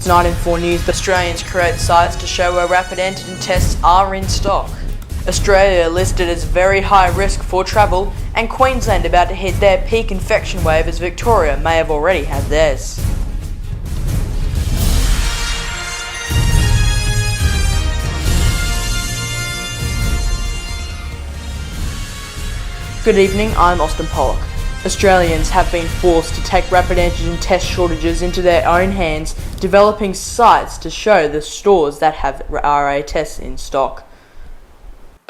Tonight in 4 News, Australians create sites to show where rapid antigen tests are in stock. Australia listed as very high risk for travel, and Queensland about to hit their peak infection wave as Victoria may have already had theirs. Good evening, I'm auspol. Australians have been forced to take rapid antigen test shortages into their own hands, developing sites to show the stores that have RA tests in stock.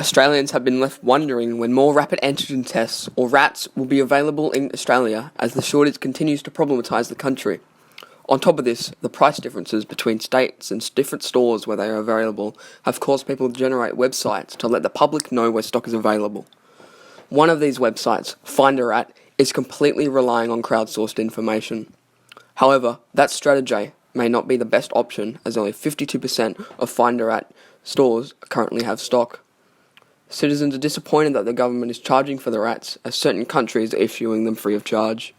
Australians have been left wondering when more rapid antigen tests, or RATs, will be available in Australia as the shortage continues to problematise the country. On top of this, the price differences between states and different stores where they are available have caused people to generate websites to let the public know where stock is available. One of these websites, Find a Rat, is completely relying on crowdsourced information. However, that strategy may not be the best option as only 52% of Find a Rat stores currently have stock. Citizens are disappointed that the government is charging for the rats as certain countries are issuing them free of charge.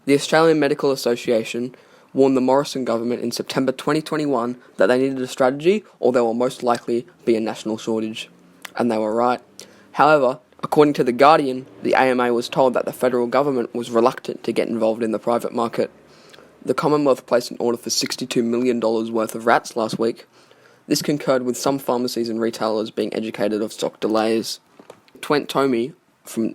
The Australian Medical Association warned the Morrison government in September 2021 that they needed a strategy or there will most likely be a national shortage. And they were right. However, according to The Guardian, the AMA was told that the federal government was reluctant to get involved in the private market. The Commonwealth placed an order for $62 million worth of rats last week. This concurred with some pharmacies and retailers being educated of stock delays. Twent Tomey from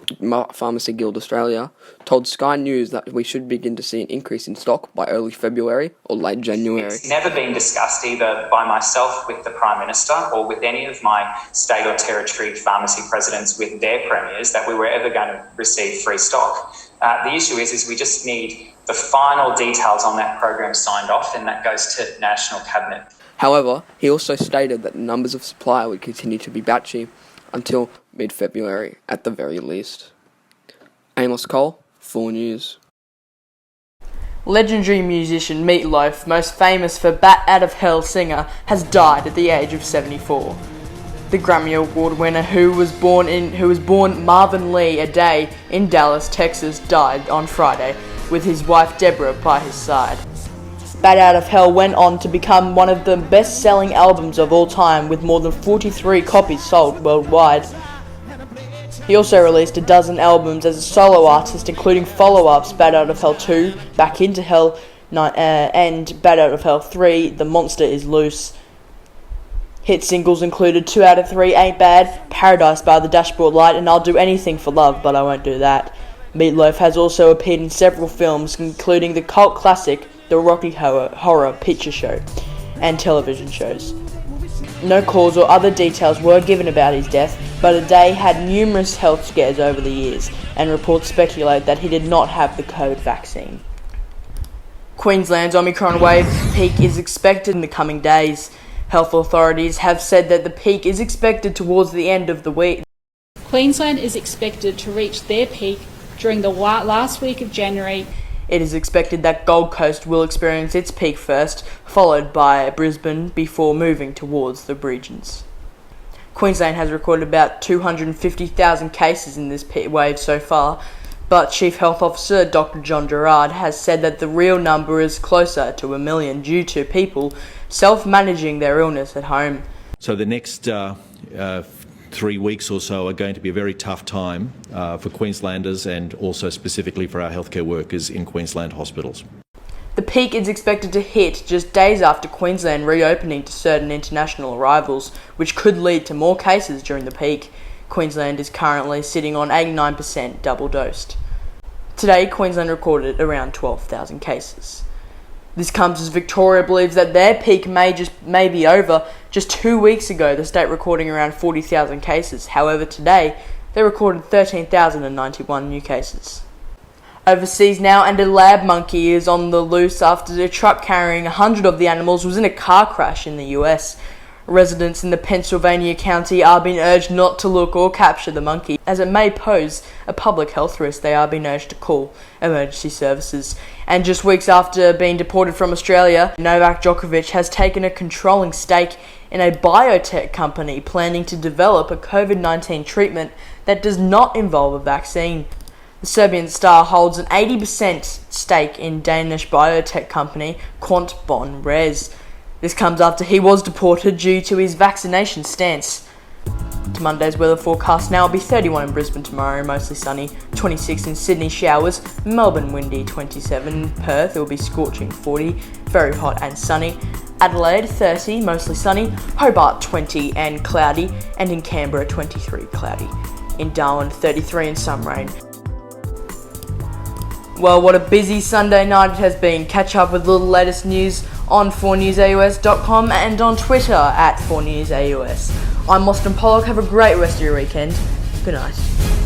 Pharmacy Guild Australia told Sky News that we should begin to see an increase in stock by early February or late January. It's never been discussed either by myself with the Prime Minister or with any of my state or territory pharmacy presidents with their premiers that we were ever going to receive free stock. The issue is we just need the final details on that program signed off, and that goes to National Cabinet. However, he also stated that the numbers of supply would continue to be batchy until mid-February at the very least. Amos Cole, 4 News. Legendary musician Meat Loaf, most famous for Bat Out of Hell singer, has died at the age of 74. The Grammy Award winner who was born Marvin Lee a day in Dallas, Texas, died on Friday, with his wife Deborah by his side. Bat Out of Hell went on to become one of the best-selling albums of all time, with more than 43 copies sold worldwide. He also released a dozen albums as a solo artist, including follow-ups Bat Out of Hell 2, Back Into Hell, and Bat Out of Hell 3, The Monster Is Loose. Hit singles included 2 Out of 3 Ain't Bad, Paradise by the Dashboard Light, and I'll Do Anything for Love, but I Won't Do That. Meat Loaf has also appeared in several films, including the cult classic The Rocky Horror Picture Show, and television shows. No cause or other details were given about his death, but Ade had numerous health scares over the years, and reports speculate that he did not have the COVID vaccine. Queensland's Omicron wave peak is expected in the coming days. Health authorities have said that the peak is expected towards the end of the week. Queensland is expected to reach their peak during the last week of January. It is expected that Gold Coast will experience its peak first, followed by Brisbane before moving towards the regions. Queensland has recorded about 250,000 cases in this wave so far, but Chief Health Officer Dr. John Gerard has said that the real number is closer to 1 million due to people self-managing their illness at home. So the next 3 weeks or so are going to be a very tough time for Queenslanders and also specifically for our healthcare workers in Queensland hospitals. The peak is expected to hit just days after Queensland reopening to certain international arrivals, which could lead to more cases during the peak. Queensland is currently sitting on 89% double-dosed. Today, Queensland recorded around 12,000 cases. This comes as Victoria believes that their peak may be over. Just 2 weeks ago, the state recording around 40,000 cases. However, today, they recorded 13,091 new cases. Overseas now, and a lab monkey is on the loose after a truck carrying 100 of the animals was in a car crash in the US. Residents in the Pennsylvania county are being urged not to look or capture the monkey, as it may pose a public health risk. They are being urged to call emergency services. And just weeks after being deported from Australia, Novak Djokovic has taken a controlling stake in a biotech company planning to develop a COVID-19 treatment that does not involve a vaccine. The Serbian star holds an 80% stake in Danish biotech company Quantbon Res. This comes after he was deported due to his vaccination stance. To Monday's weather forecast now, it'll be 31 in Brisbane tomorrow, mostly sunny, 26 in Sydney, showers, Melbourne windy, 27, Perth, it will be scorching, 40, very hot and sunny, Adelaide 30, mostly sunny, Hobart 20 and cloudy, and in Canberra 23, cloudy. In Darwin 33 and some rain. Well, what a busy Sunday night it has been. Catch up with all the latest news on 4newsaus.com and on Twitter at 4newsaus. I'm Austin Pollock. Have a great rest of your weekend. Good night.